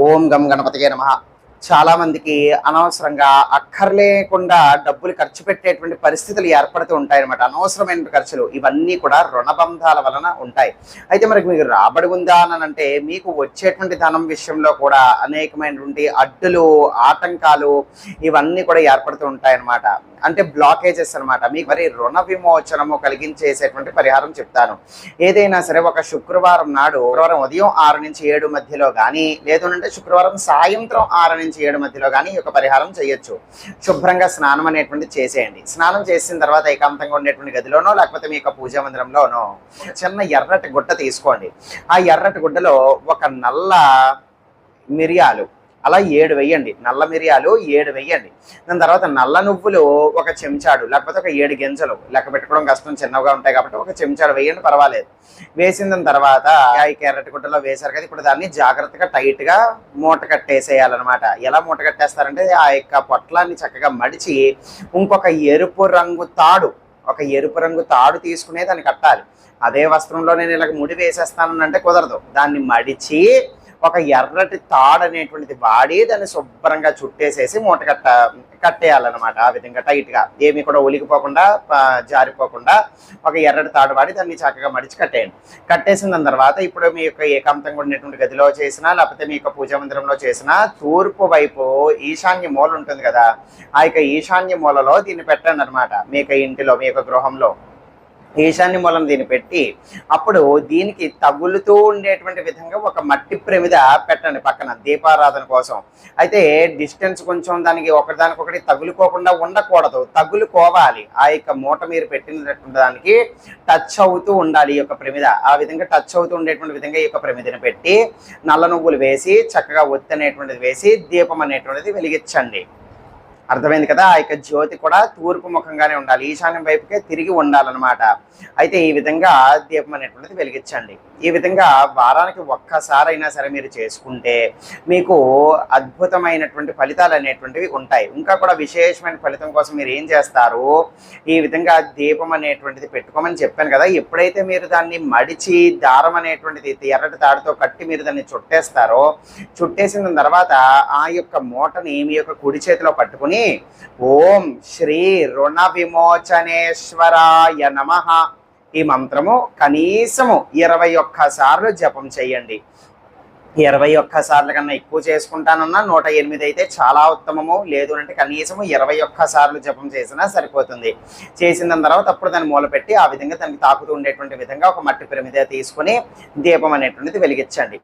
ఓం గం గణపతియే నమః. చాలా మందికి అనవసరంగా అక్కర్లేకుండా డబ్బులు ఖర్చు పెట్టేటువంటి పరిస్థితులు ఏర్పడుతూ ఉంటాయన్నమాట. అనవసరమైన ఖర్చులు ఇవన్నీ కూడా రుణబంధాల వలన ఉంటాయి. అయితే మరి మీకు రాబడి ఉందా అని అంటే మీకు వచ్చేటువంటి ధనం విషయంలో కూడా అనేకమైనటువంటి అడ్డులు, ఆటంకాలు ఇవన్నీ కూడా ఏర్పడుతూ ఉంటాయన్నమాట. అంటే బ్లాకేజెస్ అనమాట. మీకు మరి రుణ విమోచనము కలిగించేసేటువంటి పరిహారం చెప్తాను. ఏదైనా సరే ఒక శుక్రవారం నాడు, శుక్రవారం ఉదయం 6 నుంచి 7 మధ్యలో కానీ, లేదు అంటే శుక్రవారం సాయంత్రం 6 నుంచి 7 మధ్యలో కానీ ఈ యొక్క పరిహారం చేయొచ్చు. శుభ్రంగా స్నానం అనేటువంటి చేసేయండి. స్నానం చేసిన తర్వాత ఏకాంతంగా ఉండేటువంటి గదిలోనో లేకపోతే మీ యొక్క పూజా మందిరంలోనో చిన్న ఎర్రటి గుడ్డ తీసుకోండి. ఆ ఎర్రటి గుడ్డలో ఒక నల్ల మిరియాలు అలా 7 వేయండి. నల్ల మిరియాలు 7 వేయండి. దాని తర్వాత నల్ల నువ్వులు ఒక చెంచాడు లేకపోతే ఒక 7 గింజలు, లెక్క పెట్టుకోవడం కష్టం, చిన్నగా ఉంటాయి కాబట్టి ఒక చెంచాడు వేయండి, పర్వాలేదు. వేసిన తర్వాత ఈ ఎర్రటి గుడ్డలో వేశారు కదా, ఇప్పుడు దాన్ని జాగ్రత్తగా టైట్గా మూట కట్టేసేయాలన్నమాట. ఎలా మూట కట్టేస్తారంటే ఆ యొక్క పొట్లాన్ని చక్కగా మడిచి ఇంకొక ఎరుపు రంగు తాడు తీసుకునే దాన్ని కట్టాలి. అదే వస్త్రంలో నేను ఇలా ముడి వేసేస్తానంటే కుదరదు. దాన్ని మడిచి ఒక ఎర్రటి తాడు అనేటువంటిది వాడి దాన్ని శుభ్రంగా చుట్టేసేసి మూట కట్టేయాలన్నమాట. ఆ విధంగా టైట్గా, ఏమి కూడా ఒలిగిపోకుండా జారిపోకుండా ఒక ఎర్రటి తాడు వాడి దాన్ని చక్కగా మడిచి కట్టేయండి. కట్టేసిన దాని తర్వాత ఇప్పుడు మీ యొక్క ఏకాంతంగా ఉండేటువంటి గదిలో చేసినా లేకపోతే మీ యొక్క పూజా మందిరంలో చేసినా తూర్పు వైపు ఈశాన్య మూల ఉంటుంది కదా, ఆ యొక్క ఈశాన్య మూలలో దీన్ని పెట్టండి అనమాట. మీ యొక్క ఇంటిలో, మీ యొక్క గృహంలో ఈశాన్య మూలం దీన్ని పెట్టి అప్పుడు దీనికి తగులుతూ ఉండేటువంటి విధంగా ఒక మట్టి ప్రమిద పెట్టండి పక్కన దీపారాధన కోసం. అయితే డిస్టెన్స్ కొంచెం దానికి ఒకదానికొకటి తగులుకోకుండా ఉండకూడదు, తగులుకోవాలి. ఆ యొక్క మూట మీరు పెట్టినటువంటి దానికి టచ్ అవుతూ ఉండాలి ఈ యొక్క ప్రమిద. ఆ విధంగా టచ్ అవుతూ ఉండేటువంటి విధంగా ఈ యొక్క ప్రమిదను పెట్టి నల్ల నువ్వులు వేసి చక్కగా ఒత్తి అనేటువంటిది వేసి దీపం అనేటువంటిది వెలిగించండి. అర్థమైంది కదా. ఆ యొక్క జ్యోతి కూడా తూర్పు ముఖంగానే ఉండాలి, ఈశాన్యం వైపుకే తిరిగి ఉండాలన్నమాట. అయితే ఈ విధంగా దీపం అనేటువంటిది వెలిగించండి. ఈ విధంగా వారానికి ఒక్కసారైనా సరే మీరు చేసుకుంటే మీకు అద్భుతమైనటువంటి ఫలితాలు అనేటువంటివి ఉంటాయి. ఇంకా కూడా విశేషమైన ఫలితం కోసం మీరు ఏం చేస్తారు, ఈ విధంగా దీపం అనేటువంటిది పెట్టుకోమని చెప్పాను కదా. ఎప్పుడైతే మీరు దాన్ని మడిచి దారం అనేటువంటిది ఎర్రటి తాడుతో కట్టి మీరు దాన్ని చుట్టేస్తారో, చుట్టేసిన తర్వాత ఆ యొక్క మూటని మీ యొక్క కుడి చేతిలో పట్టుకుని ఓం శ్రీ రుణ విమోచనేశ్వరాయ నమః ఈ మంత్రము కనీసము 21 సార్లు జపం చేయండి. 21 సార్లు కన్నా ఎక్కువ చేసుకుంటానన్నా 108 అయితే చాలా ఉత్తమము. లేదు అంటే కనీసము 21 సార్లు జపం చేసినా సరిపోతుంది. చేసిన తర్వాత అప్పుడు దాన్ని మూల పెట్టి ఆ విధంగా దానికి తాకుతూ ఉండేటువంటి విధంగా ఒక మట్టి ప్రమిద తీసుకుని దీపం అనేటువంటిది వెలిగించండి.